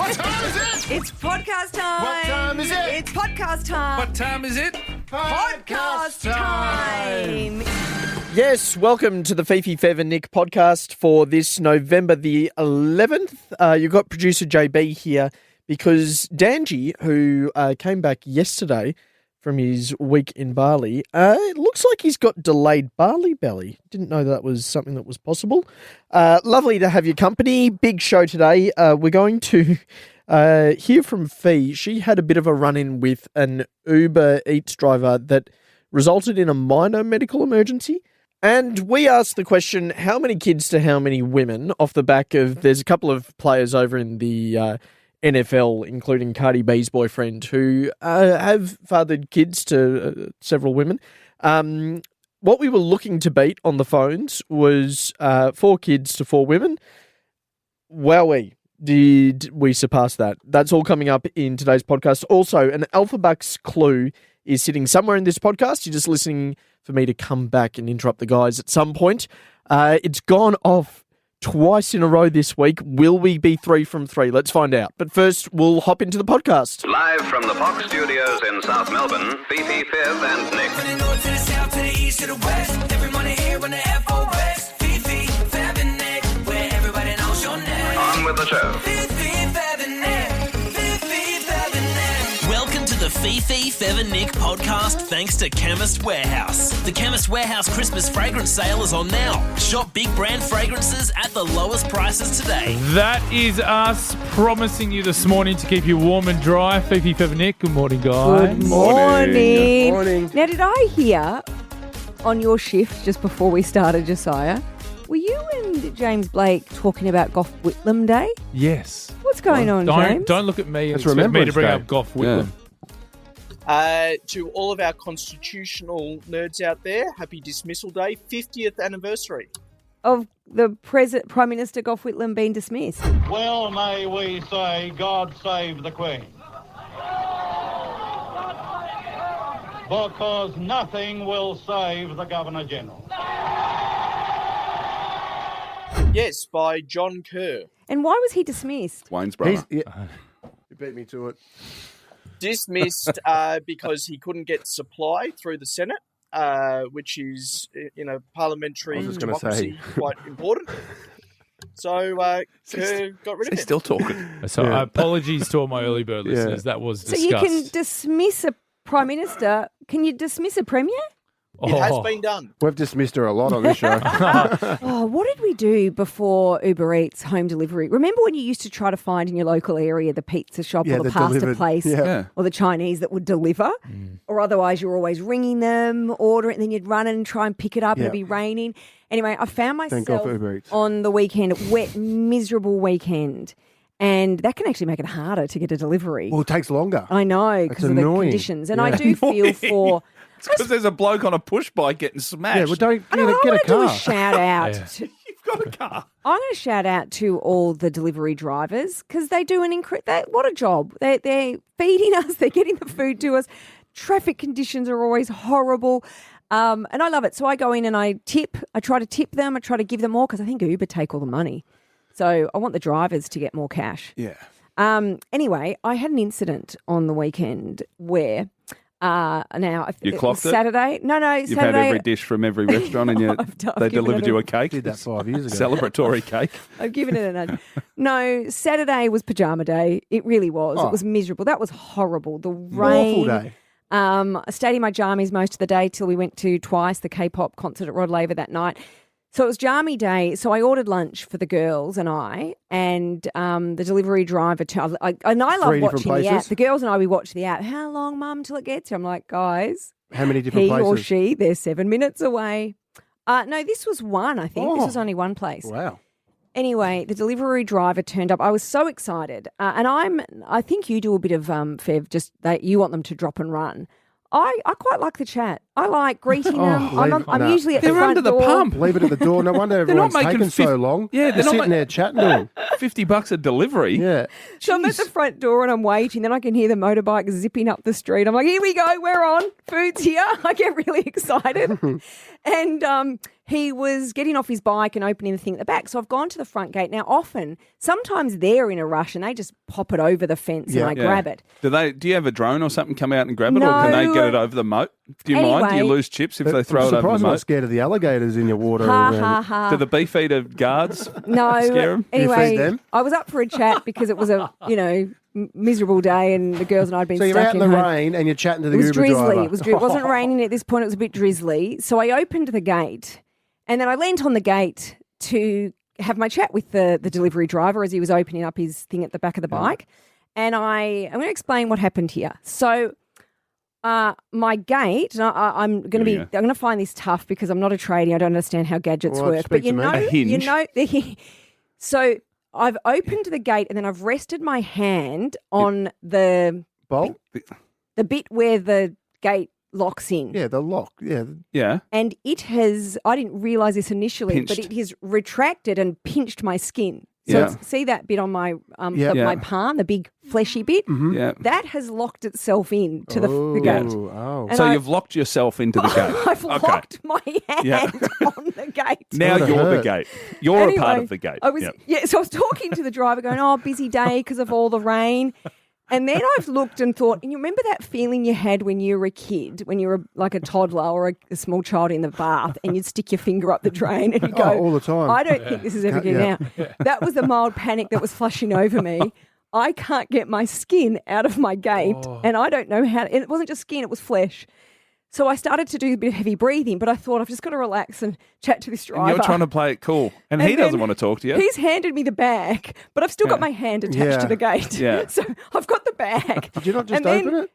What time is it? It's podcast time. What time is it? It's podcast time. What time is it? Podcast time. Yes, welcome to the Fifi, Fev and Nick podcast for this November the 11th. You've got producer JB here because Danji, who came back yesterday from his week in Bali, it looks like he's got delayed Bali belly. Didn't know that was something that was possible. Lovely to have your company. Big show today. We're going to hear from Fee. She had a bit of a run-in with an Uber Eats driver that resulted in a minor medical emergency. And we asked the question, how many kids to how many women, off the back of, there's a couple of players over in the NFL, including Cardi B's boyfriend, who have fathered kids to several women. What we were looking to beat on the phones was 4 kids to 4 women. Wowee, did we surpass that? That's all coming up in today's podcast. Also, an Alphabucks clue is sitting somewhere in this podcast. You're just listening for me to come back and interrupt the guys at some point. It's gone off twice in a row this week. Will we be 3 from 3? Let's find out. But first, we'll hop into the podcast. Live from the Fox Studios in South Melbourne, Fifi, Fev and Nick. From the north to the south to the east to the west, everybody here on the FOS. Fifi, Fev and Nick, where everybody knows your name. On with the show. Fifi, Fev and Nick. Fifi, Fev and Nick. Welcome to the Fifi, Fev and Nick podcast thanks to Chemist Warehouse. The Chemist Warehouse Christmas fragrance sale is on now. Shop big brand fragrances at the lowest prices today. That is us promising you this morning to keep you warm and dry. Fifi, Fev and Nick, good morning, guys. Good morning. Good morning. Now, did I hear on your shift just before we started, Josiah, were you and James Blake talking about Gough Whitlam Day? Yes. What's going on, James? Don't look at me and It's expect me to Remembrance bring Day. up Gough Whitlam. To all of our constitutional nerds out there, happy Dismissal Day, 50th anniversary. Of the Prime Minister Gough Whitlam being dismissed. Well, may we say, God save the Queen. Because nothing will save the Governor-General. Yes, by John Kerr. And why was he dismissed? Wayne's brother. You beat me to it. Dismissed because he couldn't get supply through the Senate, which is, in a parliamentary democracy, quite important. So Kerr got rid of He's it. still talking. So apologies to all my early bird listeners. That was So discussed. you can dismiss a Prime Minister. Can you dismiss a Premier? It has been done. We've dismissed her a lot on this show. Oh, what did we do before Uber Eats home delivery? Remember when you used to try to find in your local area the pizza shop or the that pasta delivered. place Yeah. or the Chinese that would deliver? Or otherwise you're always ringing them, order it, and then you'd run in and try and pick it up and it'd be raining. Anyway, I found Thank God myself for Uber Eats. on the weekend, a wet, miserable weekend. And that can actually make it harder to get a delivery. Well, it takes longer. I know, because of the annoying. conditions. And I do feel for... It's because there's a bloke on a push bike getting smashed. Yeah, well, don't I know, I get a want to do a car. shout out to... You've got a car. I'm going to shout out to all the delivery drivers because they do what a job. They're feeding us. They're getting the food to us. Traffic conditions are always horrible. And I love it. So I go in and I tip. I try to tip them. I try to give them more because I think Uber take all the money. So I want the drivers to get more cash. Yeah. Anyway, I had an incident on the weekend where... now, You clocked it? Saturday. No, You've Saturday. had every dish from every restaurant and yet they given delivered it you a- a cake. Did that 5 years ago. Celebratory cake. I've given it a nudge. No, Saturday was pajama day. It really was. Oh. It was miserable. That was horrible. The Awful rain. day. I stayed in my jammies most of the day till we went to twice the K-pop concert at Rod Laver that night. So it was jammy day. So I ordered lunch for the girls and I, and the delivery driver. And I love 3 different watching the app. places? The girls and I, we watch the app. How long, Mum, till it gets here? I'm like, guys, How many different he places? or she, they're 7 minutes away. No, this was one, I think. This Oh. was only one place. Wow. Anyway, the delivery driver turned up. I was so excited. And I think you do a bit of, Fev, just that you want them to drop and run. I quite like the chat. I like greeting them. I'm usually at the They're front under the door. pump. Leave it at the door. No wonder They're not everyone's making taking so long. Yeah, they're they're not sitting there chatting to them. $50 a delivery. Yeah. So I'm at the front door and I'm waiting. Then I can hear the motorbike zipping up the street. I'm like, here we go. We're on. Food's here. I get really excited. And he was getting off his bike and opening the thing at the back. So I've gone to the front gate. Now, sometimes they're in a rush and they just pop it over the fence and I grab it. Do you have a drone or something come out and grab it, No. or can they get it over the moat? Do you mind? Do you Anyway. lose chips if they throw it over I'm the surprised I'm not moat? scared of the alligators in your water. Ha, around. ha, ha. Do the beefeater guards No. scare 'em? Do you Anyway, feed them? I was up for a chat because it was a, miserable day and the girls and I had been So you're stuck out in the home. rain and you're chatting to the It was Uber drizzly. driver. It wasn't raining at this point. It was a bit drizzly. So I opened the gate and then I leant on the gate to have my chat with the delivery driver as he was opening up his thing at the back of the bike. And I'm going to explain what happened here. So my gate, and I'm going to find this tough because I'm not a tradie. I don't understand how gadgets Well, work. speak But to me. A hinge. So I've opened the gate and then I've rested my hand on the Bolt? the bit where the gate locks in. Yeah, the lock. Yeah. Yeah. And it has, I didn't realise this initially, but Pinched. it has retracted and pinched my skin. So Yeah. see that bit on my Yeah. my palm, the big fleshy bit? Yeah. That has locked itself in to the gate. Oh. And So I- you've locked yourself into the gate. I've Okay. locked my hand Yeah. on the gate. Now Would've you're the hurt. gate. You're a part Anyway, of the gate. I was Yep. so I was talking to the driver going, "Oh, busy day because of all the rain." And then I've looked and thought, and you remember that feeling you had when you were a kid, when you were like a toddler or a small child in the bath, and you'd stick your finger up the drain and you go, all the time. I don't think this is ever getting out. That was the mild panic that was flushing over me. I can't get my skin out of my gate, and I don't know how. And it wasn't just skin; it was flesh. So I started to do a bit of heavy breathing, but I thought I've just got to relax and chat to this driver. And you're trying to play it cool. And he then doesn't want to talk to you. He's handed me the bag, but I've still got my hand attached Yeah. to the gate. Yeah. So I've got the bag. Did you not just And then- open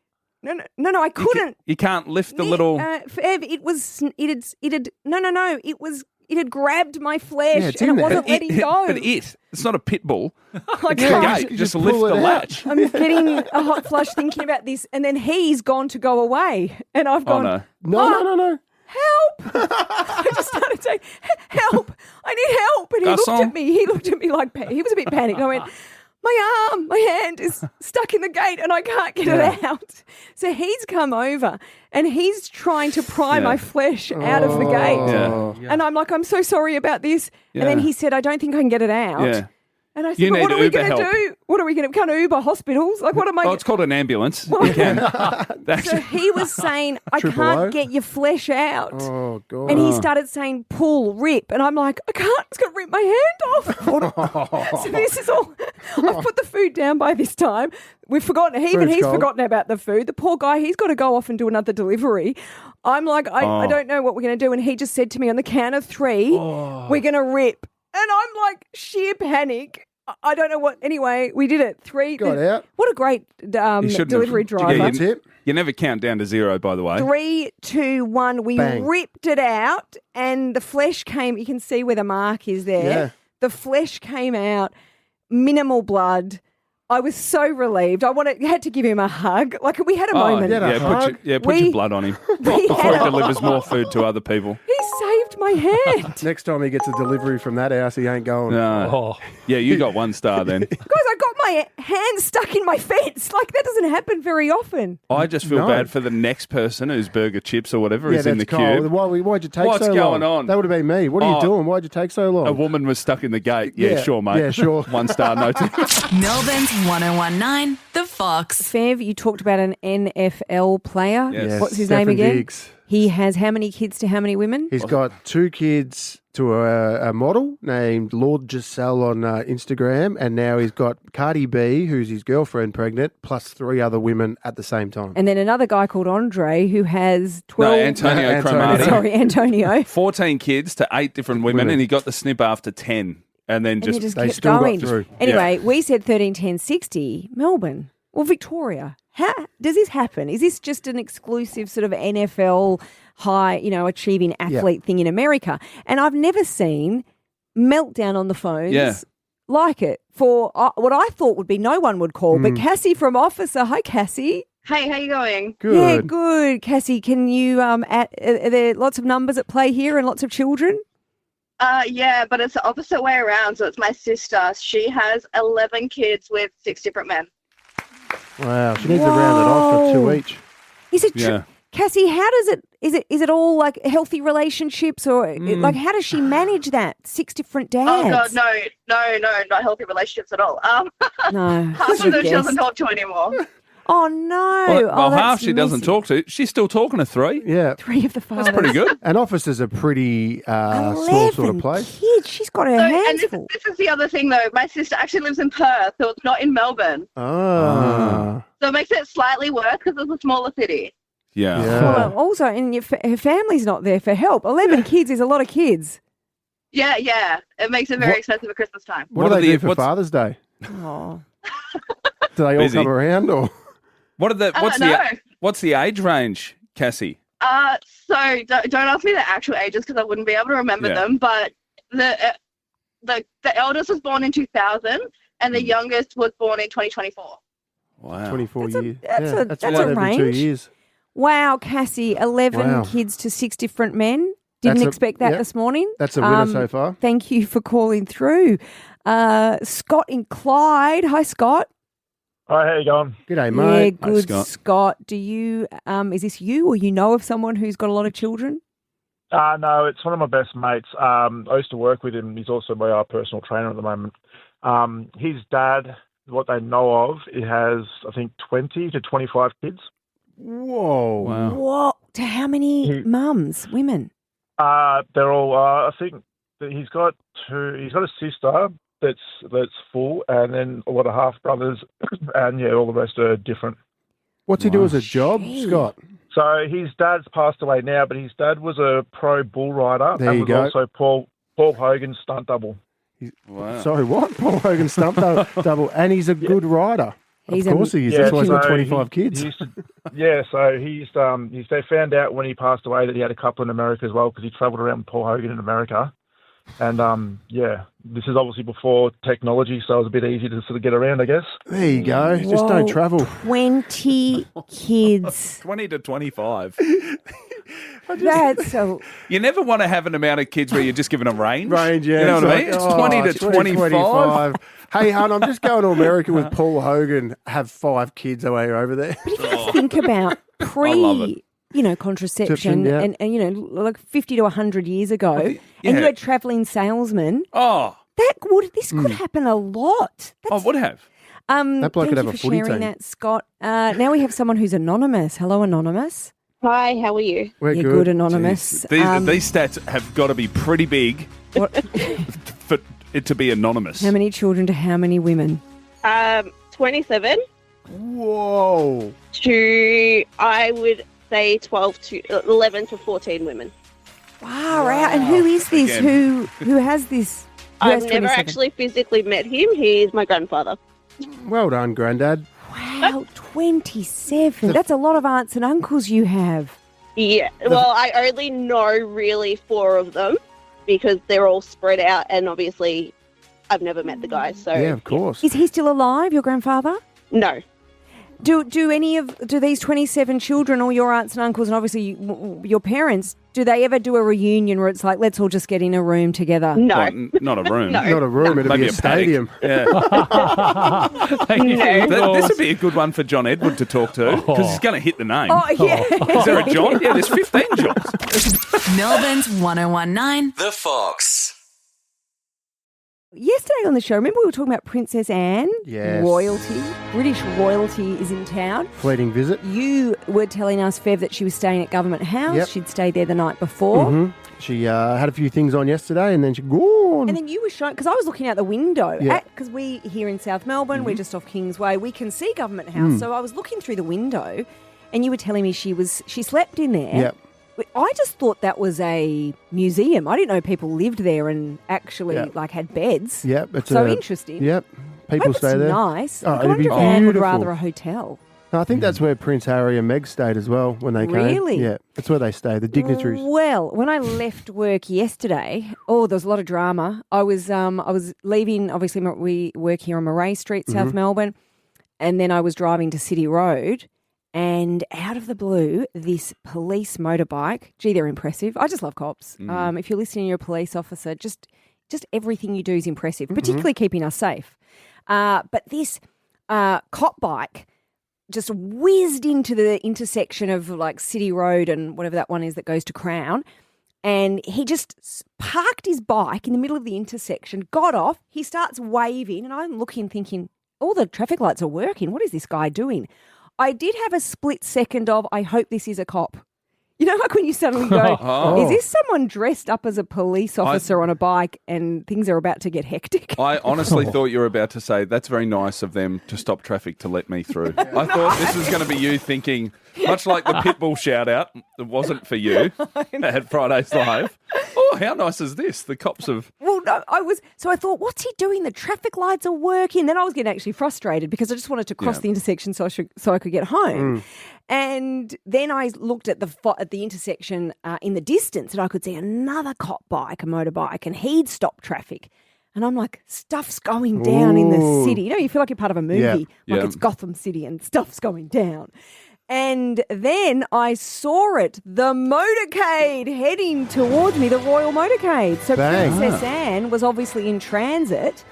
it? No, I couldn't. You can't lift the little... Fev, it had grabbed my flesh Yeah, it's and in it there. wasn't letting go. But it's not a pit bull. I It's the can't. gate. you Just just lift pull the it out. latch. I'm getting a hot flush thinking about this, and then he's gone to go away, and I've Oh, gone, no. No. help! I just started saying, help! I need help! And he looked Garçon. at me. He looked at me like he was a bit panicked. I went, my hand is stuck in the gate and I can't get it out. So he's come over and he's trying to pry my flesh out of the gate. Yeah. And I'm like, I'm so sorry about this. And then Yeah. he said, I don't think I can get it out. Yeah. And I said, You but what need are we Uber going to help. do? What are we going to? Can't Uber hospitals? Like, what am I? Oh, it's called an ambulance. You can. That's, So he was saying, I Triple O? can't get your flesh out. Oh, God. And he started saying, pull, rip. And I'm like, I can't. It's going to rip my hand off. So this is all. I've put the food down by this time. We've forgotten. Even Food's he's cold. forgotten about the food. The poor guy, he's got to go off and do another delivery. I'm like, I don't know what we're going to do. And he just said to me on the count of three, we're going to rip. And I'm like, sheer panic. I don't know what. Anyway, we did it. Got out. What a great You shouldn't delivery have. driver. Yeah, That's it. you never count down to zero, by the way. 3, 2, 1. We Bang. ripped it out, and the flesh came. You can see where the mark is there. Yeah. The flesh came out. Minimal blood. I was so relieved. Had to give him a hug. Like we had a moment. yeah, Yeah, hug. put your blood on him We before had he a- delivers more food to other people. He saved my hand. Next time he gets a delivery from that house, he ain't going. No. Yeah, you got 1 star then. Guys, I got my hand stuck in my fence. Like that doesn't happen very often. I just feel No. bad for the next person whose burger chips or whatever Yeah, is in that's the cold. cube. Why'd you take What's so going long? on? That would have been me. What are you Oh. doing? Why'd you take so long? A woman was stuck in the gate. Yeah, Yeah, sure, mate. yeah, sure. 1 star, no tips. Melbourne's 1019, The Fox. Fev, you talked about an NFL player. Yes. What's his Stephen name again? Diggs. He has how many kids to how many women? He's got 2 kids to a model named Lord Giselle on Instagram, and now he's got Cardi B, who's his girlfriend, pregnant, plus 3 other women at the same time. And then another guy called Andre who has 12. No, Antonio Antonio. Cromartie. Sorry, Antonio. 14 kids to 8 different women, and he got the snip after 10. And then And just, he just they kept still got going. through. Anyway, we said 13, 10, 60. Melbourne. Well, Victoria. How does this happen? Is this just an exclusive sort of NFL high, achieving athlete thing in America? And I've never seen meltdown on the phones like it for what I thought would be no one would call. But Cassie from Officer. Hi, Cassie. Hey, how you going? Good. Yeah, good. Cassie, can you, are there lots of numbers at play here and lots of children? Yeah, but it's the opposite way around. So it's my sister. She has 11 kids with 6 different men. Wow, she needs to round it off for 2 Whoa. each. Is it Yeah. Cassie, how does it Is it all like healthy relationships or like how does she manage that? 6 different dads. Oh God, no, not healthy relationships at all. No. Half of them she doesn't talk to anymore. Oh no! Well, that's half she doesn't messy. talk to. She's still talking to 3. Yeah. 3 of the fathers. That's pretty good. And office is a pretty small sort 11 of place. kids. She's got her So, hands and full. this is the other thing though. My sister actually lives in Perth, so it's not in Melbourne. Ah. So it makes it slightly worse because it's a smaller city. Yeah. Well, also, and her family's not there for help. 11 kids is a lot of kids. Yeah. It makes it very expensive at Christmas time. What do they do for Father's Day? Oh. Do they all Busy. come around or? What's the age range, Cassie? So don't ask me the actual ages because I wouldn't be able to remember them. But the eldest was born in 2000 and the youngest was born in 2024. Wow. 24 years. That's a every range. 2 years. Wow, Cassie, 11 Wow. kids to 6 different men. Didn't expect that this morning. That's a winner so far. Thank you for calling through. Scott in Clyde. Hi, Scott. Hi, how you going? G'day, Yeah, mate. good, Scott. Scott. Do you, is this you or you know of someone who's got a lot of children? No, it's one of my best mates. I used to work with him. He's also my personal trainer at the moment. His dad, what they know of, he has, I think, 20 to 25 kids. Whoa. Wow. What? To how many mums, women? They're all, I think that he's got a sister that's full, and then a lot of half brothers, and all the rest are different. What's he do as a job, Scott? So his dad's passed away now, but his dad was a pro bull rider There and you was go. also Paul Hogan's stunt double. Wow. Sorry, what? Paul Hogan stumped double, and he's a good rider. He's of course he is. That's why he's got 25 kids. So they found out when he passed away that he had a couple in America as well because he travelled around with Paul Hogan in America. And, this is obviously before technology, so it was a bit easier to sort of get around, I guess. There you go. Just don't travel. 20 kids. 20 to 25. That's so. You never want to have an amount of kids where you're just giving them range. Range, yeah. You know It's what I like, mean? It's oh, 20 to 25. Hey, hon, I'm just going to America with Paul Hogan. Have 5 kids away over there. But if you think about love it. contraception Yeah. and like 50 to 100 years ago, and you had travelling salesmen, Oh, this could happen a lot. I would have. That bloke could Thank have you a for footy sharing team. that, Scott. Now we have someone who's anonymous. Hello, anonymous. Hi, how are you? We're You're good. good, anonymous. These stats have got to be pretty big for it to be anonymous. How many children to how many women? 27 Whoa. to, I would say, 11 to 14 women. Wow. And who is this? Again. Who has this? Who has I've never 27? actually physically met him. He's my grandfather. Well done, Grandad. Wow, 27. That's a lot of aunts and uncles you have. Yeah, well, I only know really 4 of them because they're all spread out, and obviously I've never met the guys. So Yeah, of course. Is he still alive, your grandfather? no. Do these 27 children, all your aunts and uncles, and obviously your parents, do they ever do a reunion where it's like, let's all just get in a room together? No. Well, not a room. No. Not a room, it'd Maybe be a a paddock. stadium. Yeah. Thank you for your calls. This would be a good one for John Edward to talk to because he's going to hit the name. Oh, yeah. Is there a John? Yeah, there's 15 Johns. Melbourne's 1019. The Fox. Yesterday on the show, remember we were talking about Princess Anne? Yes. Royalty. British royalty is in town. Fleeting visit. You were telling us, Fev, that she was staying at Government House. Yep. She'd stayed there the night before. Mm-hmm. She had a few things on yesterday and then she gone. And then you were showing, because I was looking out the window, Yeah. because we here in South Melbourne, we're just off Kingsway, we can see Government House. So I was looking through the window and you were telling me she slept in there. Yep. I just thought that was a museum. I didn't know people lived there and actually had beds. Yep. It's So interesting. Yep. People Hope stay it's there. nice. Oh, I it'd wonder be if Anne would beautiful. rather a hotel. No, I think that's where Prince Harry and Meg stayed as well when they came. Really? Yeah, that's where they stay, the dignitaries. Well, when I left work yesterday, there was a lot of drama. I was leaving, obviously we work here on Murray Street, South Melbourne, and then I was driving to City Road, and out of the blue, this police motorbike, gee, they're impressive. I just love cops. If you're listening, you're a police officer, just everything you do is impressive, particularly keeping us safe. But this cop bike just whizzed into the intersection of like City Road and whatever that one is that goes to Crown. And he just parked his bike in the middle of the intersection, got off, he starts waving, and I'm looking thinking, all the traffic lights are working. What is this guy doing? I did have a split second of, I hope this is a cop. You know, like when you suddenly go, is this someone dressed up as a police officer on a bike and things are about to get hectic? I honestly thought you were about to say, that's very nice of them to stop traffic to let me through. I thought this was going to be you thinking, much like the Pitbull shout-out, it wasn't for you at Friday's Live. Oh, how nice is this? The cops have... Well, no, so I thought, what's he doing? The traffic lights are working. Then I was getting actually frustrated because I just wanted to cross the intersection so I could get home. And then I looked at the intersection in the distance and I could see another cop bike, a motorbike, and he'd stopped traffic. And I'm like, stuff's going down in the city. You know, you feel like you're part of a movie, it's Gotham City and stuff's going down. And then I saw it, the motorcade heading towards me, the Royal Motorcade. So Princess Anne was obviously in transit.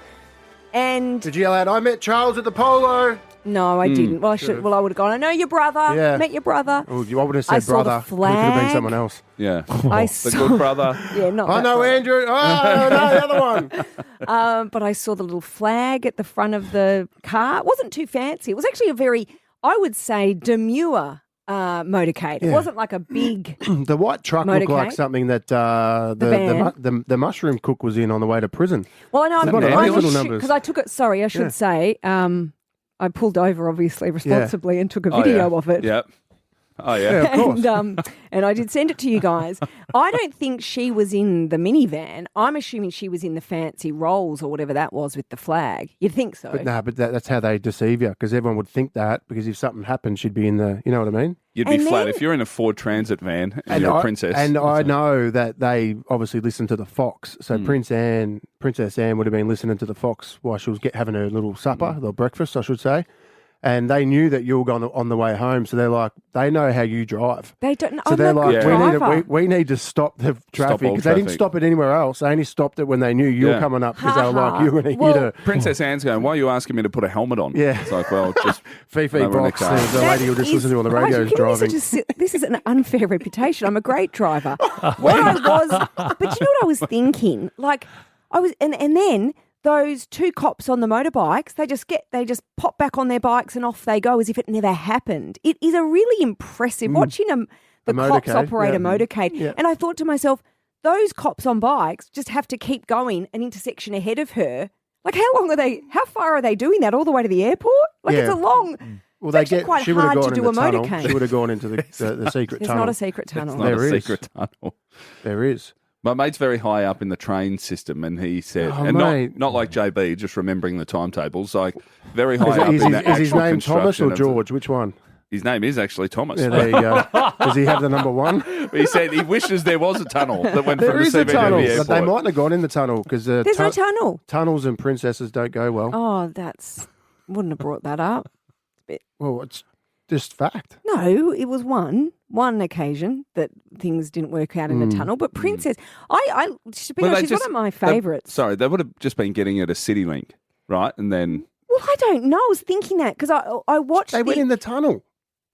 And did you yell out, I met Charles at the polo? No, I didn't. Well, I would have gone, I know your brother. Yeah. Met your brother. Oh, I would have said I brother. saw the flag. It could have been someone else. Yeah. The good brother. Yeah, not I that know brother. Andrew. Oh, no, the other one. But I saw the little flag at the front of the car. It wasn't too fancy. It was actually a very, I would say, demure motorcade. It wasn't like a big The white truck looked like motorcade. something that the mushroom cook was in on the way to prison. Well, I know. numbers. Because I took it, sorry, I should say, I pulled over, obviously, responsibly and took a video of it. Yep. Oh, yeah. of course. And I did send it to you guys. I don't think she was in the minivan. I'm assuming she was in the fancy Rolls or whatever that was with the flag. You'd think so. But that's how they deceive you, because everyone would think that, because if something happened, she'd be in the, you know what I mean? You'd be flat. If you're in a Ford Transit van and you're a princess. And I know that they obviously listen to the Fox. So Princess Anne would have been listening to the Fox while she was having her little supper, or breakfast, I should say. And they knew that you were on the way home, so they're like, they know how you drive. They don't. So they're like, we need to stop the traffic, all because they didn't traffic. stop it anywhere else. They only stopped it when they knew you were coming up, because they were like, you're going to hit her. Princess Anne's going, why are you asking me to put a helmet on? Yeah. It's like, well, just Fifi no, we're in a box, car. the lady who just listened to on the radio is driving. This is an unfair reputation. I'm a great driver. But you know what I was thinking? Like, I was, and then those two cops on the motorbikes, they just pop back on their bikes and off they go as if it never happened. It is a really impressive watching the cops operate a motorcade. Yeah. And I thought to myself, those cops on bikes just have to keep going an intersection ahead of her. Like, how far are they doing that? All the way to the airport? Like, it's a long. Well, it's actually quite she would have hard gone to in do the a tunnel. motorcade. She would have gone into the secret There's tunnel. not a secret tunnel. It's not There a is. secret tunnel. There is. My mate's very high up in the train system, and he said, mate. not like JB, just remembering the timetables, like very high up Is in the his actual name Thomas construction or of- George? Which one? His name is actually Thomas. Yeah, there you go. Does he have the number one? He said he wishes there was a tunnel that went There from the is a CBD tunnel, airport. but they mightn't have gone in the tunnel, because There's no tunnel. tunnels and princesses don't go well. Oh, wouldn't have brought that up. Well, it's just fact. No, it was one occasion that things didn't work out in the tunnel. But Princess, she's one of my favourites. Sorry, they would have just been getting it a CityLink, right? And then... Well, I don't know. I was thinking that because I watched. They went in the tunnel.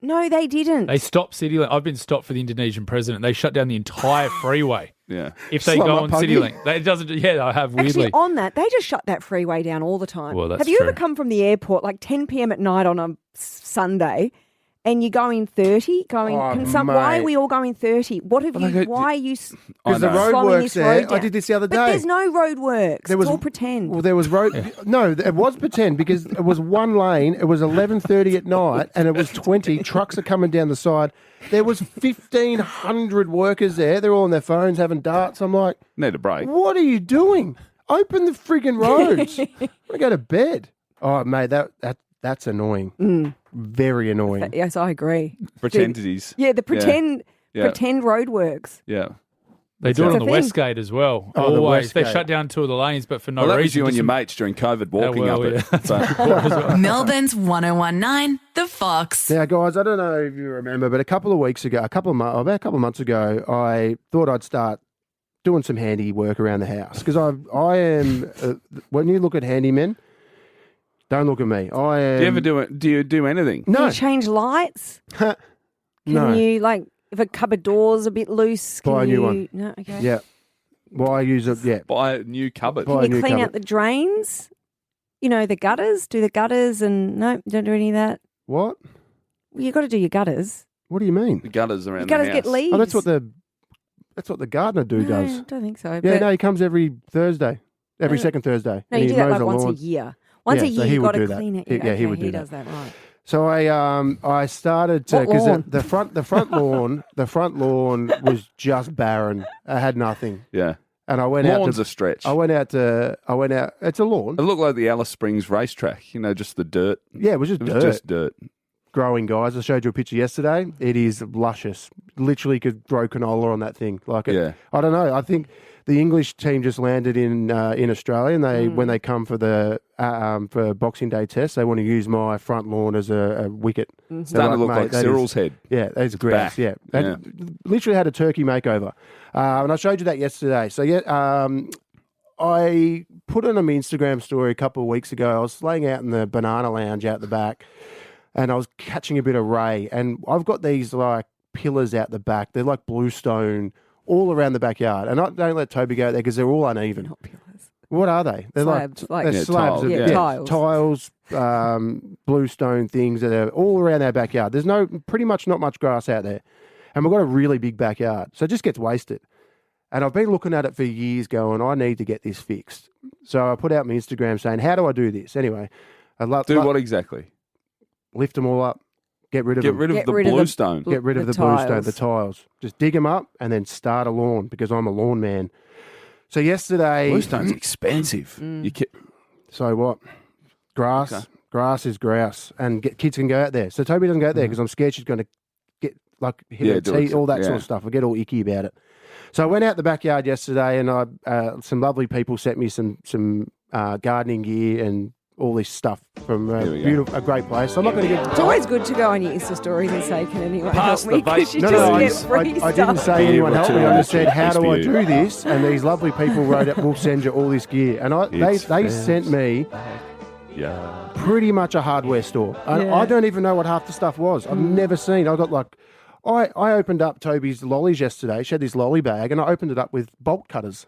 No, they didn't. They stopped CityLink. I've been stopped for the Indonesian president. They shut down the entire freeway. Yeah. If they Slum go up, on Puggy. CityLink. They doesn't. Yeah, I have weirdly. Actually, on that, they just shut that freeway down all the time. Well, that's have you ever true. come from the airport like 10 p.m. at night on a Sunday? And you're going 30, why are mate. we all going 30? What have you, why are you Because the road slowing works this there. road down? I did this the other day. But there's no road works. There was- It's all pretend. Well, there was road. No, it was pretend, because it was one lane. It was 11:30 at night, and it was 20. Trucks are coming down the side. There was 1,500 workers there. They're all on their phones having darts. I'm like, Need a break. what are you doing? Open the friggin' roads. I want to go to bed. Oh, mate, that's annoying. Very annoying. Yes, I agree. Pretendities. Yeah, the pretend road works. Yeah. They do it It's on a the thing. West Gate as well. Oh, the Always. West They Gate. shut down two of the lanes, but for no Well, that was reason. you and just your some- mates during COVID walking well, up yeah. it. So- Melbourne's 1019, The Fox. Now, guys, I don't know if you remember, but about a couple of months ago, I thought I'd start doing some handy work around the house, because I am when you look at handymen, Don't look at me. I am... Do you ever do it? Do you do anything? No. Do you change lights? Can No. you, like, if a cupboard door's a bit loose, can Buy a new you... one. No, okay. Yeah. Well, I use it, yeah. Buy a new cupboard. Buy a Can you new clean cupboard. out the drains? You know, the gutters? Do the gutters and... No, you don't do any of that? What? Well, you got to do your gutters. What do you mean? The gutters around You got the to house. get leaves. Oh, that's what the gardener No, does. I don't think so. Yeah, but- no, he comes every Thursday. Every second Thursday. No, and you he do that mows like the once lawn. a year. Once Yeah, a so year, he you would got to do that. clean it. He- yeah, he okay, would do he that. does that, right. So I started to What because lawn? the front lawn was just barren. I had nothing, Yeah. and I went Lawn's out a stretch. I went out. It's a lawn. It looked like the Alice Springs racetrack. You know, just the dirt. Yeah, it was just It was dirt. just dirt. Growing, guys. I showed you a picture yesterday. It is luscious. Literally could grow canola on that thing. Like it, Yeah. I don't know. I think the English team just landed in Australia, and they when they come for the for Boxing Day test, they want to use my front lawn as a wicket. Mm-hmm. Starting to look like that Cyril's head. Yeah, that's grass. back. Yeah, Yeah. literally had a turkey makeover, and I showed you that yesterday. So yeah, I put on my Instagram story a couple of weeks ago. I was laying out in the banana lounge out the back, and I was catching a bit of ray. And I've got these like pillars out the back. They're like bluestone all around the backyard. And I don't let Toby go out there because they're all uneven. Not pillars. What are they? They're Slabs, like- they're Yeah, slabs. tiles. of- Yeah, tiles. bluestone things that are all around our backyard. There's pretty much not much grass out there. And we've got a really big backyard. So it just gets wasted. And I've been looking at it for years going, I need to get this fixed. So I put out my Instagram saying, how do I do this? Anyway, Do what exactly? lift them all up, get rid of them. Get rid of the bluestone. Get rid of the tiles. bluestone, the tiles. Just dig them up and then start a lawn because I'm a lawn man. So yesterday... Bluestone's expensive. You So what? Grass. Okay. Grass is grouse. And kids can go out there. So Toby doesn't go out there because I'm scared she's going to get, like, hit her do it. teeth, all that sort Yeah. of stuff. I get all icky about it. So I went out the backyard yesterday and some lovely people sent me some gardening gear and all this stuff from a great place. So I'm not going to get... It's always good to go on your Insta stories and say, can anyone Pass help me? the vape. 'Cause you No, just no, get free I didn't stuff. say anyone help me. I just said, how do I It's for do you. this? And these lovely people wrote it, we'll send you all this gear. And they sent me Yeah. pretty much a hardware store. Yeah. I don't even know what half the stuff was. I've never seen. I got like... I opened up Toby's lollies yesterday. She had this lolly bag, and I opened it up with bolt cutters,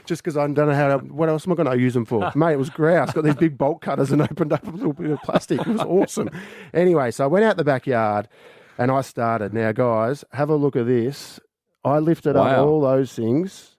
just because I don't know how to. What else am I going to use them for, mate? It was grouse. Got these big bolt cutters and opened up a little bit of plastic. It was awesome. Anyway, so I went out the backyard, and I started. Now, guys, have a look at this. I lifted up Wow. all those things.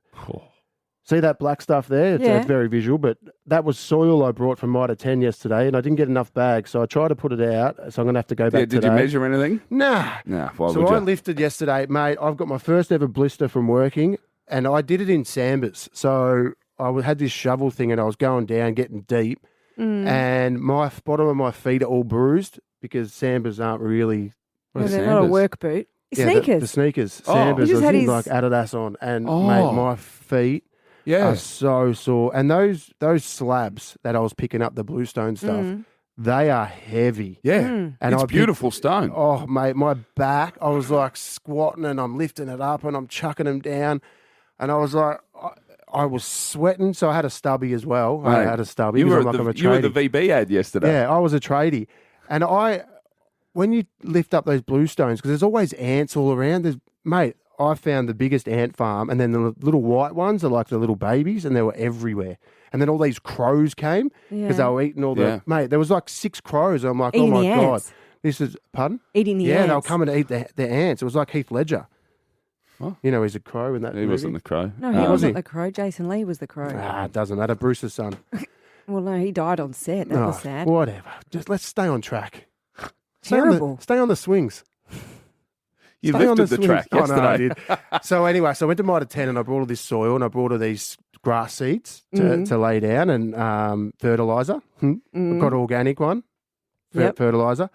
See that black stuff there? Yeah. It's very visual, but that was soil I brought from Mitre 10 yesterday, and I didn't get enough bags, so I tried to put it out, so I'm going to have to go back Did today. you measure anything? Nah. Nah. Why So would I you? lifted yesterday, mate. I've got my first ever blister from working, and I did it in Sambas. So I had this shovel thing, and I was going down, getting deep, and my bottom of my feet are all bruised because Sambas aren't really... No, they're not a work boot. Yeah, Sneakers. The sneakers. Oh. Sambas. He just I had was his- like Adidas on, and Oh. mate, my feet Yeah. are so sore. And those slabs that I was picking up, the bluestone stuff, they are heavy. Yeah. And It's I beautiful stone. Oh, mate, my back, I was like squatting and I'm lifting it up and I'm chucking them down. And I was like, I was sweating, so I had a stubby as well. I Mate, had a stubby. You because were, I'm at like, the, I'm a you were the tradie. VB ad yesterday. Yeah, I was a tradie. And when you lift up those bluestones, because there's always ants all around, mate, I found the biggest ant farm, and then the little white ones are like the little babies, and they were everywhere. And then all these crows came because they Yeah. were eating all the... Yeah. Mate, there was like 6 crows. I'm like, Eating oh, my the God. ants. This is... Pardon? Eating the Yeah, ants. they were coming to eat the ants. It was like Heath Ledger. What? You know, he's a crow in that He movie. wasn't the crow. No, he was wasn't he? the crow. Jason Lee was the crow. Ah, it doesn't matter. Bruce's son. Well, no, he died on set. That was Oh, sad. Whatever. Just let's stay on track. Terrible. Stay on the swings. You Stay on lifted the swings. track Oh, no, I yesterday. did. So anyway, so I went to Mitre 10 and I brought all this soil and I brought all these grass seeds to lay down and fertiliser. I've got organic one, Yep. fertiliser.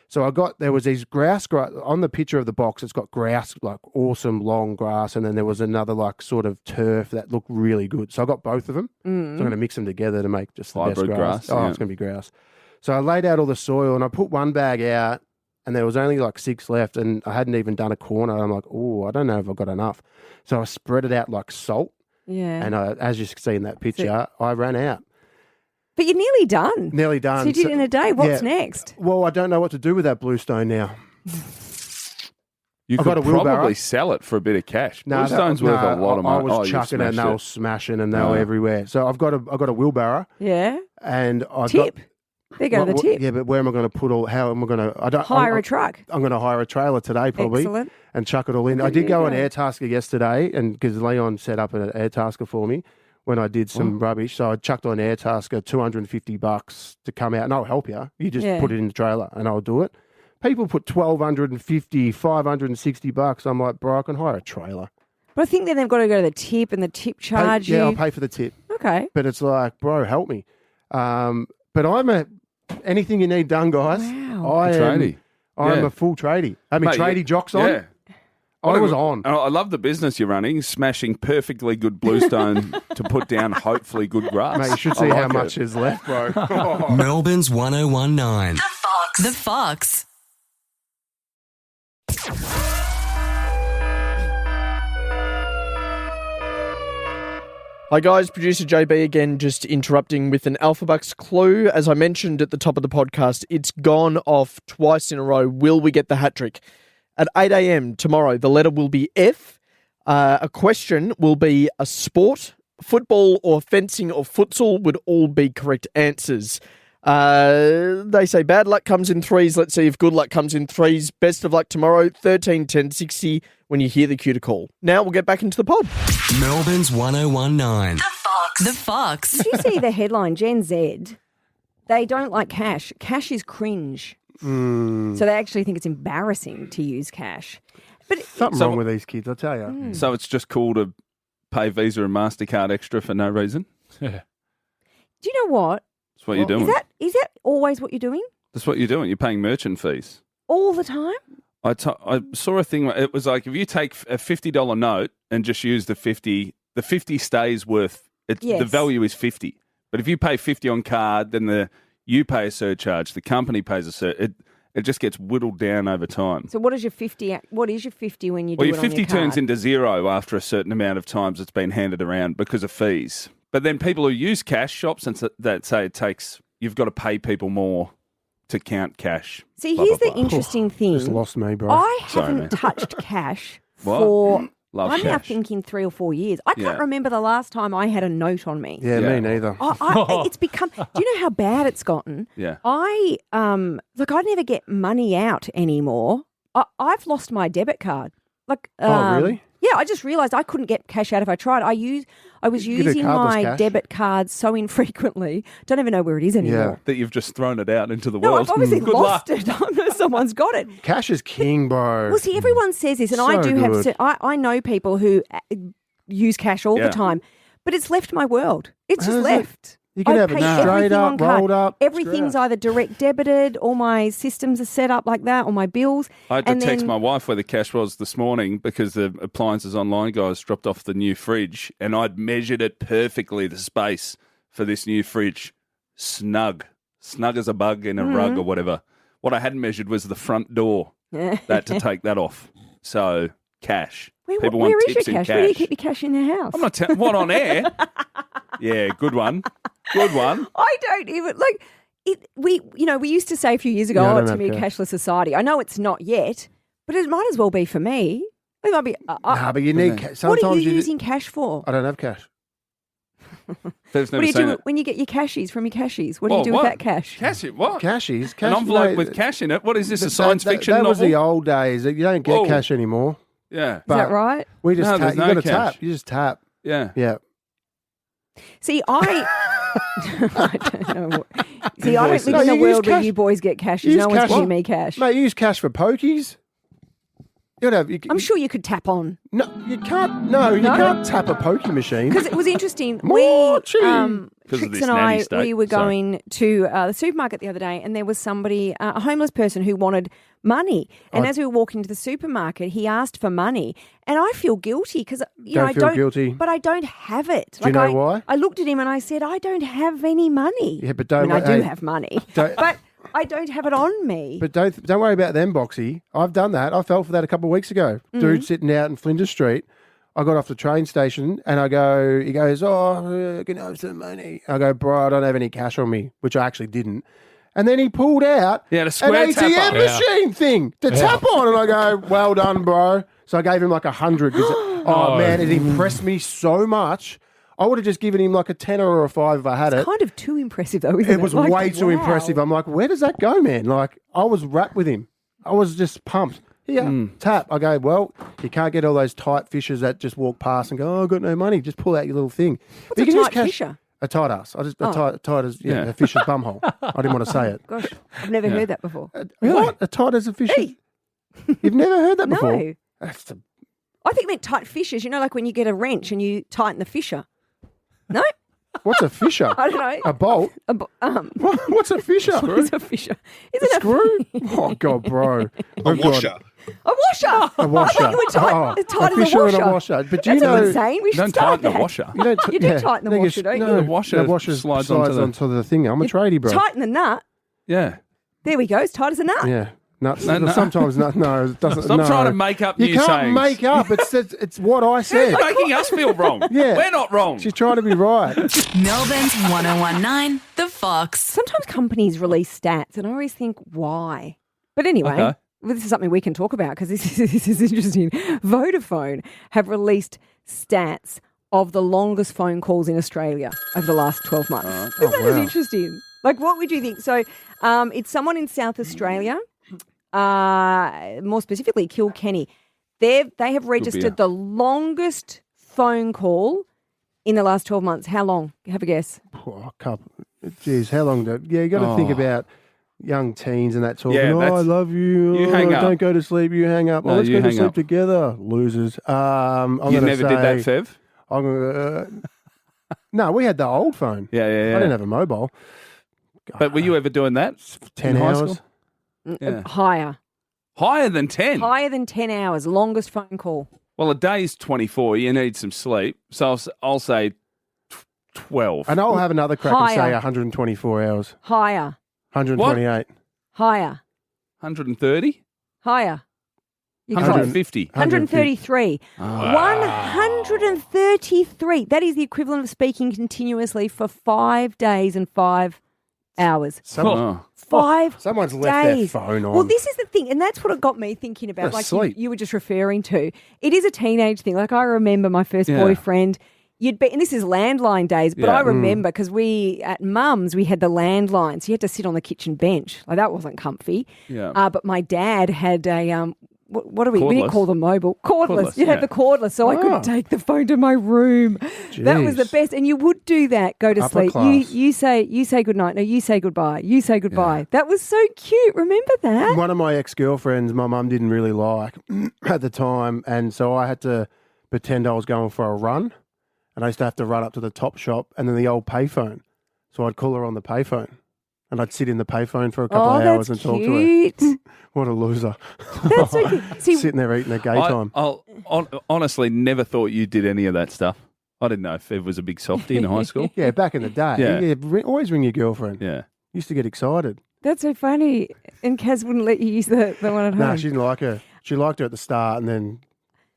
So there was these grouse on the picture of the box. It's got grouse, like awesome long grass, and then there was another like sort of turf that looked really good. So I got both of them. So I'm going to mix them together to make just the Hybrid best grass, Oh, yeah. it's going to be grouse. So I laid out all the soil and I put one bag out, and there was only like 6 left, and I hadn't even done a corner. I'm like, oh, I don't know if I've got enough. So I spread it out like salt, Yeah. and as you see in that picture, I ran out. But you're nearly done. Nearly done. So you did it in a day. What's yeah. next? Well, I don't know what to do with that bluestone now. You I've could got a wheelbarrow. probably sell it for a bit of cash. No, Bluestone's worth a lot of money. I was chucking it and they were smashing and they were everywhere. So I've got a wheelbarrow. Yeah. And I Tip. There go the tip. Yeah, but where am I going to put all? How am I going to? Hire a truck. I'm going to hire a trailer today probably. Excellent. And chuck it all in. I did go on Airtasker yesterday, and because Leon set up an Airtasker for me when I did some rubbish, so I chucked on Airtasker $250 to come out, and I'll help you. You just put it in the trailer, and I'll do it. People put $1,250, $560. I'm like, bro, I can hire a trailer. But I think then they've got to go to the tip and the tip charge you. Yeah, I'll pay for the tip. Okay. But it's like, bro, help me. But anything you need done, guys. Wow. I'm a full tradie. I mean, tradie jocks on. Yeah. I was on. I love the business you're running, smashing perfectly good bluestone to put down hopefully good grass. Mate, you should see how much is left, bro. Melbourne's 1019. The Fox. Hi guys, producer JB again, just interrupting with an Alphabucks clue. As I mentioned at the top of the podcast, it's gone off twice in a row. Will we get the hat trick? At 8 a.m. tomorrow, the letter will be F. A question will be a sport. Football or fencing or futsal would all be correct answers. They say bad luck comes in threes. Let's see if good luck comes in threes. Best of luck tomorrow, 13 10 60 when you hear the cue to call. Now we'll get back into the pod. Melbourne's 1019. The Fox. Did you see the headline? Gen Z, they don't like cash. Cash is cringe. So they actually think it's embarrassing to use cash. But Something wrong with these kids, I tell you. So it's just cool to pay Visa and MasterCard extra for no reason? Yeah. Do you know what? That's what you're doing. Is that always what you're doing? That's what you're doing. You're paying merchant fees. All the time? I saw a thing. It was like if you take a $50 note and just use the 50 stays worth. The value is 50. But if you pay 50 on card, then you pay a surcharge. The company pays a surcharge. It just gets whittled down over time. So what is your 50? What is your 50 when you do Well, it your on 50 your card? turns into zero after a certain amount of times it's been handed around because of fees. But then people who use cash shops and that say you've got to pay people more to count cash. See, here's the interesting thing. Just lost me, bro. I Sorry, haven't man. touched cash What? for, Love I'm now cash. thinking 3 or 4 years. I can't Yeah. remember the last time I had a note on me. Yeah, me neither. It's become, do you know how bad it's gotten? Yeah. I never get money out anymore. I've lost my debit card. Really? Yeah, I just realised I couldn't get cash out if I tried. I was You could do using cardless my cash. debit card so infrequently. Don't even know where it is anymore. That you've just thrown it out into the No, world. I've obviously Good lost luck. it. I know someone's got it. Cash is king, bro. Well, see, everyone says this, and I So do have. good. I know people who use cash all Yeah. the time, but it's left my world. It's just Has it? left. You can I have it pay straight everything on up, card. rolled up. Everything's either direct debited, all my systems are set up like that, all my bills. I had to and text then- my wife where the cash was this morning because the appliances online guys dropped off the new fridge and I'd measured it perfectly, the space for this new fridge. Snug as a bug in a rug or whatever. What I hadn't measured was the front door. They had to take that off. So, cash. People want where is tips your in cash? Where do you keep your cash in the house? I'm not telling what on air. Yeah, good one. Good one. I don't even like it. We used to say a few years ago, Yeah, I "Oh, don't it's have to be a cash. cashless society." I know it's not yet, but it might as well be for me. It might be. Nah, but you need cash. What Sometimes are you using cash for? I don't have cash. They've What never do you seen do it. when you get your cashies from your cashies? What do you Whoa, do what? with that cash? Cash it? What? Cashies. An envelope with cash in it? What is this, a science fiction That was novel? the old days. You don't get Whoa. cash anymore. Yeah. Is that right? We just No, tap. there's You no got to cash. tap. You just tap. Yeah. Yeah. See, I don't know. See, I don't Voices. live No, in a you use world where cash. you boys get cashes. Use No one's cash. giving me cash. Mate, you use cash for pokies. You don't have. I'm sure you could tap on. No, you can't. No, you No? can't tap a pokey machine. Because it was interesting. More cheese. 'Cause of Trix this and I, nanny state. we were Sorry. going to the supermarket the other day, and there was somebody, a homeless person, who wanted money. And as we were walking to the supermarket, he asked for money, and I feel guilty because Don't feel guilty. but I don't have it. Do you know why? I looked at him and I said, I don't have any money. Yeah, but don't. I mean, I do hey, have money, don't- but I don't have it on me. But don't worry about them, Boxy. I've done that. I fell for that a couple of weeks ago. Mm. Dude sitting out in Flinders Street. I got off the train station and I go, he goes, oh, can I have some money? I go, bro, I don't have any cash on me, which I actually didn't. And then he pulled out Yeah, the an square ATM tapper. machine thing to tap on. And I go, well done, bro. So I gave him like 100. Oh, man, it impressed me so much. I would have just given him like a 10 or a 5 if I had it. Kind of too impressive, though, isn't it? It was Like, way too wow. impressive. I'm like, where does that go, man? Like, I was wrapped with him. I was just pumped. Yeah, tap. I go, well, you can't get all those tight fishers that just walk past and go, oh, I've got no money. Just pull out your little thing. What's But a you can tight just fisher? A tight ass. Tight as a fisher's bumhole. I didn't want to say it. Gosh, I've never heard that before. What? A tight as a fisher? Hey. You've never heard that before? No. That's the... I think it meant tight fishers. You know, like when you get a wrench and you tighten the fisher. No? What's a fisher? I don't know. A bolt? What's a fisher? What's a fisher? Isn't A it screw? Oh, God, bro. A washer. A washer. A washer. I thought you were tight a as a fisher washer. and a washer. But do That's you know... insane. We should Don't start tighten that. the washer. You, don't You do tighten the washer, don't you? No, The washer slides slides onto the thing. I'm a tradie, bro. Tighten the nut. Yeah. There we go. It's tight as a nut. Yeah. Nuts. No. Sometimes not. No, it doesn't. Stop no. trying to make up You new can't sayings. make up. It's what I said. You're making us feel wrong. Yeah. We're not wrong. She's trying to be right. Melbourne's 1019, The Fox. Sometimes companies release stats, and I always think, why? But anyway, Okay. well, this is something we can talk about because this is interesting. Vodafone have released stats of the longest phone calls in Australia over the last 12 months. Isn't that interesting? Like, what would you think? So it's someone in South Australia, more specifically Kilkenny. They have registered the longest phone call in the last 12 months. How long? Have a guess. Oh, geez, how long? You got to think about young teens and that talking. Yeah, I love you. You hang up. Don't go to sleep. You hang up. No, Let's you go to hang sleep up. together. Losers. I'm You gonna never did that, say- Fev? I'm gonna, no, we had the old phone. Yeah. I didn't have a mobile. But were you ever doing that? 10 in high hours. school? Yeah. Higher. Higher than 10? Higher than 10 hours. Longest phone call. Well, a day's 24. You need some sleep. So I'll say 12. And I'll have another crack and say Higher. 124 hours. Higher. 128. Higher. 130? Higher. You're close. 150. 133. Wow. 133. That is the equivalent of speaking continuously for 5 days and 5 hours. Oh. 5 Someone's left their days. phone on. Well, this is the thing, and that's what it got me thinking about. They're Like asleep. you were just referring to. It is a teenage thing. Like I remember my first boyfriend. You'd be, and this is landline days, but Yeah. I remember because we at Mum's we had the landline, so you had to sit on the kitchen bench. Like that wasn't comfy. Yeah. But my dad had a what do we didn't Cordless. call them mobile cordless. You yeah. had the cordless, so I Oh. could take the phone to my room. That was the Jeez. best, and you would do that. Go to Upper sleep. class. You say good night. No, you say goodbye. You say goodbye. That was so cute. Remember that? One of my ex-girlfriends, my mum didn't really like at the time, and so I had to pretend I was going for a run, and I used to have to run up to the top shop and then the old payphone. So I'd call her on the payphone, and I'd sit in the payphone for a couple of hours and that's talk to cute. her. What a loser. That's so cute. See, Sitting there eating a gay time. I'll honestly never thought you did any of that stuff. I didn't know if Fev was a big softie in high school. Yeah, back in the day. Yeah. Always ring your girlfriend. Yeah. Used to get excited. that's so funny. And Kaz wouldn't let you use the one at home. No, she didn't like her. She liked her at the start and then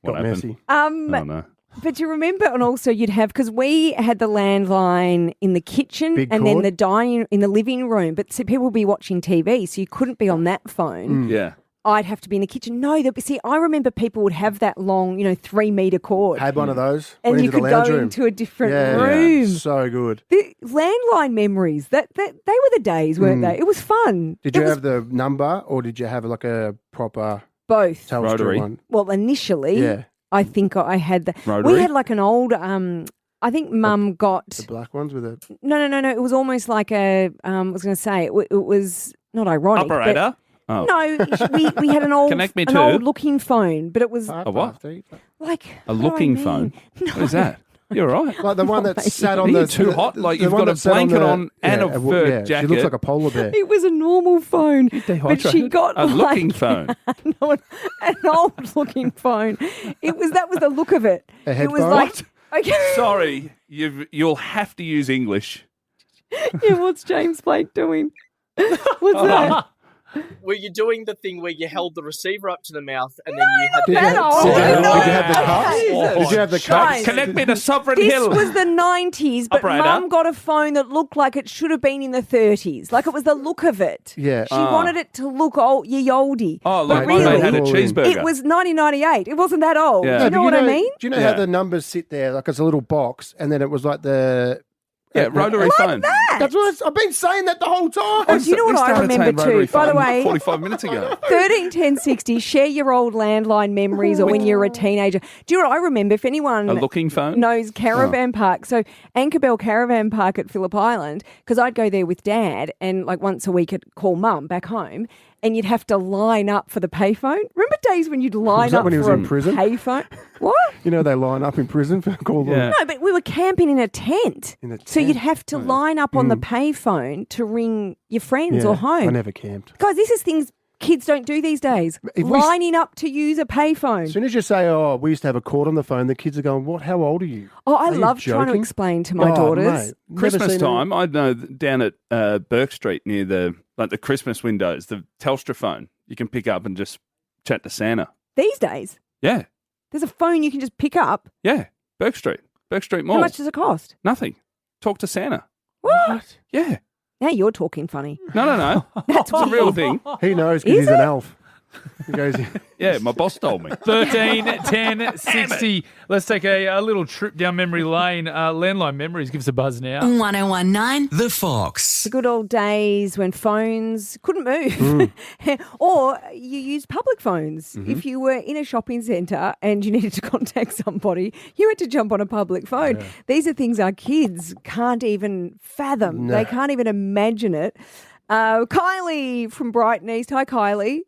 What got happened? messy. Oh, no. But you remember, and also you'd have, because we had the landline in the kitchen Big and then cord? the dining in the living room. But see, people would be watching TV, so you couldn't be on that phone. Yeah. I'd have to be in the kitchen. No, see, I remember people would have that long, 3-meter cord, Had one of those. and went you into could the go lounge room. into a different Yeah, room. so good. The landline memories, that they were the days, weren't they? It was fun. Did It you was have the number or did you have like a proper both? Telstra Rotary. one? Well, initially, Yeah. I think I had the. Rotary? We had like an old. I think Mum got. The black ones with a No. It was almost like a. I was going to say it was not ironic. but- Operator? Oh. No, we had an old Connect me an to- old looking phone, but it was A what? like A what do I looking mean? phone? No. What is that? You're all right. like the one that sat on Are the you too hot? Like the you've one got a that sat blanket the- on and a fur yeah, jacket. She looks like a polar bear. It was a normal phone, but she Dehydrated? got a like, looking phone. no, an old looking phone. That was the look of it. A It was headphone? like okay. Sorry, you'll have to use English. Yeah, what's James Blake doing? What's that? were you doing the thing where you held the receiver up to the mouth and then you had Did you have the cups? Did you have the cups? Connect me to Sovereign This Hill. was the 90s, but Operator. Mum got a phone that looked like it should have been in the 30s. Like it was the look of it. Yeah. She wanted it to look old, ye oldie. Oh, but like when they really, had a cheeseburger. it was 1998. It wasn't that old. Yeah. Do you No, know but what I mean? Do you know how the numbers sit there? Like it's a little box, and then it was like the rotary phone. That's what I've been saying that the whole time. Oh, do you know what I remember too? By the way, 45 minutes ago. 13 10 60, share your old landline memories or when you were a teenager. Do you know what I remember? If anyone A looking phone? knows Caravan Park, so Anchor Caravan Park at Phillip Island, because I'd go there with Dad and like once a week I'd call Mum back home and you'd have to line up for the payphone. Remember days when you'd line up when he was for in a prison? payphone? What? You know they line up in prison for call them. No, but we were camping in a tent. So you'd have to line up on the payphone to ring your friends or home. I never camped. Guys, this is things kids don't do these days. Lining up to use a payphone. As soon as you say, "Oh, we used to have a cord on the phone," the kids are going, "What? How old are you?" Oh, I Are you love trying to joking? explain to my daughters. Mate, never Christmas seen time, I know down at Burke Street near the Christmas windows, the Telstra phone, you can pick up and just chat to Santa. These days, Yeah, there's a phone you can just pick up. yeah. Burke Street Mall. How much does it cost? Nothing. Talk to Santa. What? Yeah. Now you're talking funny. No. It's a real thing. He knows because Is he's an it? elf. He goes, Yeah, my boss told me. 13 10 60. Let's take a little trip down memory lane. Landline Memories. Give us a buzz now. 1019. The Fox. The good old days when phones couldn't move. Or you used public phones. If you were in a shopping centre and you needed to contact somebody, you had to jump on a public phone. Yeah. These are things our kids can't even fathom. No. They can't even imagine it. Kylie from Brighton East. Hi, Kylie.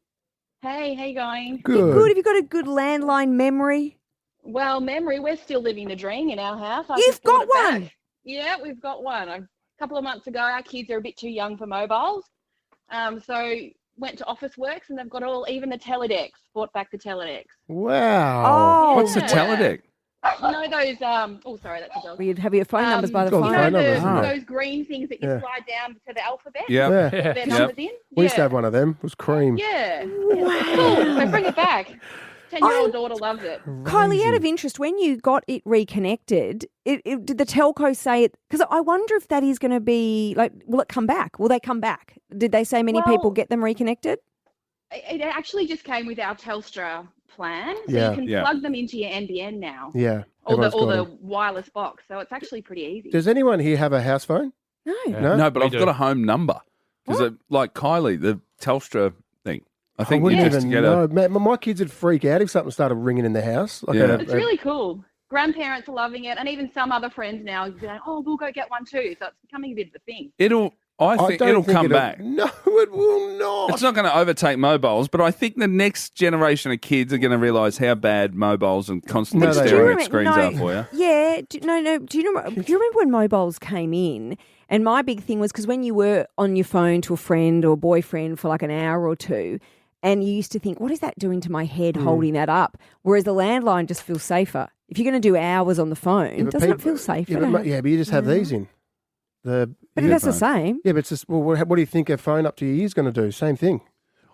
Hey, how you going? Good. Have you got a good landline memory? Well, memory, we're still living the dream in our house. I You've just brought got it one? back. Yeah, we've got one. A couple of months ago, our kids are a bit too young for mobiles. So went to Officeworks and they've got even the Teledex, brought back the Teledex. "Wow, Oh, What's the Yeah. Teledeck? You know those, sorry, that's a dog. Well, you'd have your phone numbers by the Got phone. phone You know numbers, isn't it? those green things that you Yeah. slide down to the alphabet? Yeah. Yeah. Their Yeah. numbers in? We used to Yeah. have one of them. It was cream." Yeah. Cool. So bring it back. 10-year-old daughter loves it. Kylie, out of interest, when you got it reconnected, did the telco say it? Because I wonder if that is going to be like, will it come back? Will they come back? Did they say many people get them reconnected? It actually just came with our Telstra plan. So Yeah. you can Yeah. plug them into your NBN now. Yeah. Or the, everyone's got or 'em. the wireless box. So it's actually pretty easy. Does anyone here have a house phone? No. No? No, but We I've do. got a home number. Because like Kylie, the Telstra thing, I think wouldn't you just even get know. Man, my kids would freak out if something started ringing in the house. Like Yeah. It's really cool. Grandparents are loving it. And even some other friends now are going, oh, we'll go get one too. So it's becoming a bit of a thing. I think don't it'll think come back. No, it will not. It's not going to overtake mobiles, but I think the next generation of kids are going to realise how bad mobiles and constantly No, they staring won't. at screens are for you. Yeah. Do you remember when mobiles came in? And my big thing was because when you were on your phone to a friend or boyfriend for like an hour or two, and you used to think, what is that doing to my head holding that up? Whereas the landline just feels safer. If you're going to do hours on the phone, but doesn't it people- feel safer? Yeah, but you just have these in. But that's the same. Yeah, but it's just, well, what do you think a phone up to your ear is going to do? Same thing.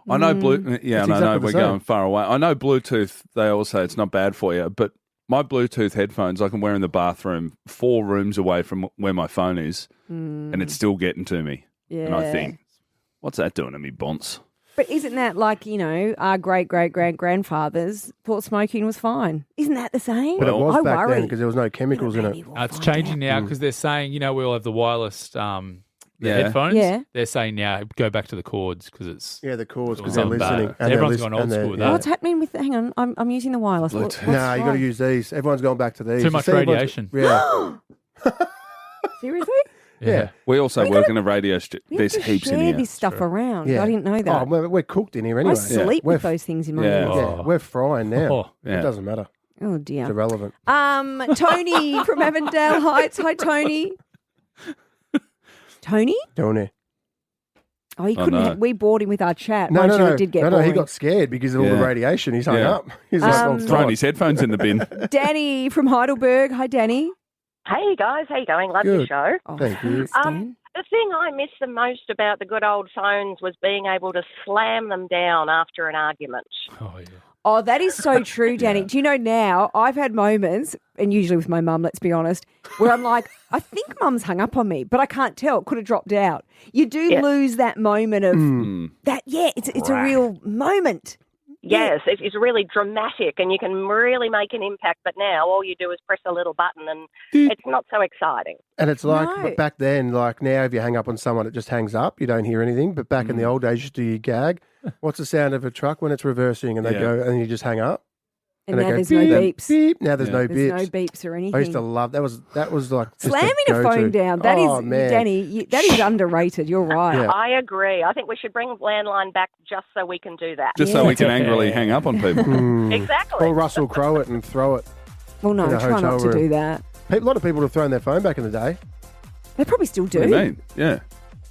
I know It's and I know exactly the we're same. going far away. I know Bluetooth, they all say it's not bad for you, but my Bluetooth headphones I can wear in the bathroom 4 rooms away from where my phone is, and it's still getting to me. And I Yeah. think, what's that doing to me, bonce? But isn't that like, our great-great-great-grandfathers thought smoking was fine? Isn't that the same? But it was I back worry. then because there was no chemicals in it. It's changing now because they're saying, we all have the wireless the Yeah. headphones. Yeah. They're saying now go back to the cords because it's Yeah, the cords because It's they're on bad. listening. So and they're everyone's lis- gone old and they're- school with yeah. that. What's happening with? Hang on, I'm using the wireless. Bluetooth. What's Nah, you got to wrong? use these. Everyone's gone back to these. Too You much see everyone's- radiation. Yeah. Seriously? Yeah. We also work in a radio studio. We There's have to heaps in share here. this stuff around. Yeah. I didn't know that. Oh, we're cooked in here anyway. I sleep We're with those things in my Yeah. ears. Yeah, we're frying now. Oh, yeah. It doesn't matter. Oh It's dear. irrelevant. Tony from Avondale Heights. Hi, Tony. Tony? Tony. Oh, he Oh, couldn't. no. We bored him with our chat. No, Mind no, you, no. it did get no, boring. he got scared because of all the Yeah. radiation. He's hung Yeah. up. He's like, oh, Throwing God. his headphones in the bin. Danny from Heidelberg. Hi, Danny. Hey guys, how you going? Love Good. your show. Oh, Thank you. thanks, Dan. The thing I miss the most about the good old phones was being able to slam them down after an argument. Oh, yeah. Oh, that is so true, Danny. Do you know now, I've had moments, and usually with my mum, let's be honest, where I'm like, I think mum's hung up on me, but I can't tell. It could have dropped out. You do lose that moment of that, it's a real moment. Yes, it's really dramatic and you can really make an impact, but now all you do is press a little button and it's not so exciting. And it's like, but back then, like now, if you hang up on someone, it just hangs up. You don't hear anything. But back in the old days, you used to do your gag. What's the sound of a truck when it's reversing and they go and you just hang up? And now there's no beeps. Beep. Now there's no beeps. There's no beeps or anything. I used to love that. Was like just slamming a phone down. That is, man. Danny. That is underrated. You're right. Yeah. I agree. I think we should bring Landline back just so we can do that. Just so we can angrily hang up on people. Exactly. Or Russell Crowe it and throw it. Well, no, in a try not hotel to room. do that. A lot of people have thrown their phone back in the day. They probably still do. What do you mean? Yeah.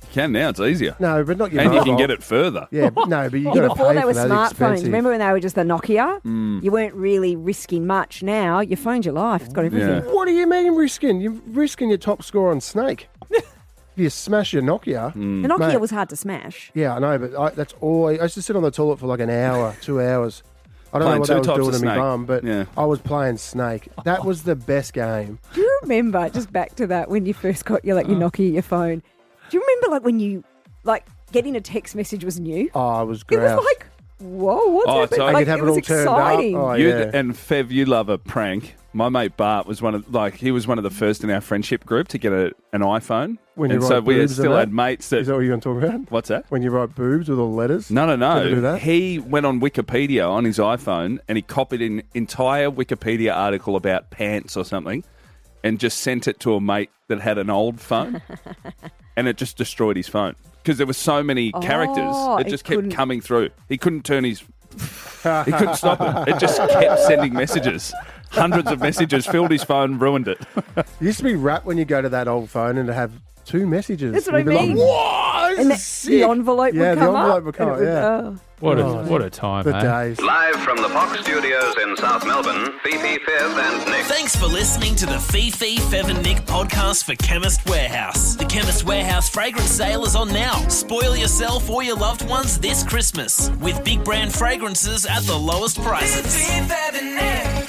You can now. It's easier. No, but not your And you mobile. can get it further. Yeah, but no, but you got to pay Before they were for that. smartphones, Expensive. remember when they were just the Nokia? You weren't really risking much. Now your phone's your life. It's got everything. What do you mean risking? You're risking your top score on Snake. If you smash your Nokia. The Nokia mate. was hard to smash. Yeah, I know, but that's all. I used to sit on the toilet for like an hour, 2 hours. I don't Playing know what two I was types doing of to my Snake. bum, but I was playing Snake. That was the best game. Do you remember, just back to that, when you first got your Nokia, your phone, do you remember like when you, like getting a text message was new? Oh, it was It grouse. was like, whoa, what's happening? so- Like, You could have it it was all turned up. exciting. Oh, You yeah. and Fev, you love a prank. My mate Bart was one of the first in our friendship group to get an iPhone. When you and write so we boobs and still that? had mates that. Is that what you're going to talk about? What's that? When you write boobs with all letters? No. Did you do that? He went on Wikipedia on his iPhone and he copied an entire Wikipedia article about pants or something and just sent it to a mate that had an old phone and it just destroyed his phone because there were so many characters. It just kept coming through. He couldn't turn his... He couldn't stop it. It just kept sending messages. Hundreds of messages, filled his phone, ruined it. It used to be rap when you go to that old phone and to have 2 messages. That's what I You'd be like, mean. "Whoa, this And is the sick." envelope Yeah, would the come envelope up. would come and up, it would- yeah. What a time, The eh? days. Live from the Fox Studios in South Melbourne, Fifi, Fev and Nick. Thanks for listening to the Fifi, Fev and Nick podcast for Chemist Warehouse. The Chemist Warehouse fragrance sale is on now. Spoil yourself or your loved ones this Christmas with big brand fragrances at the lowest prices. Fifi, Fev and Nick.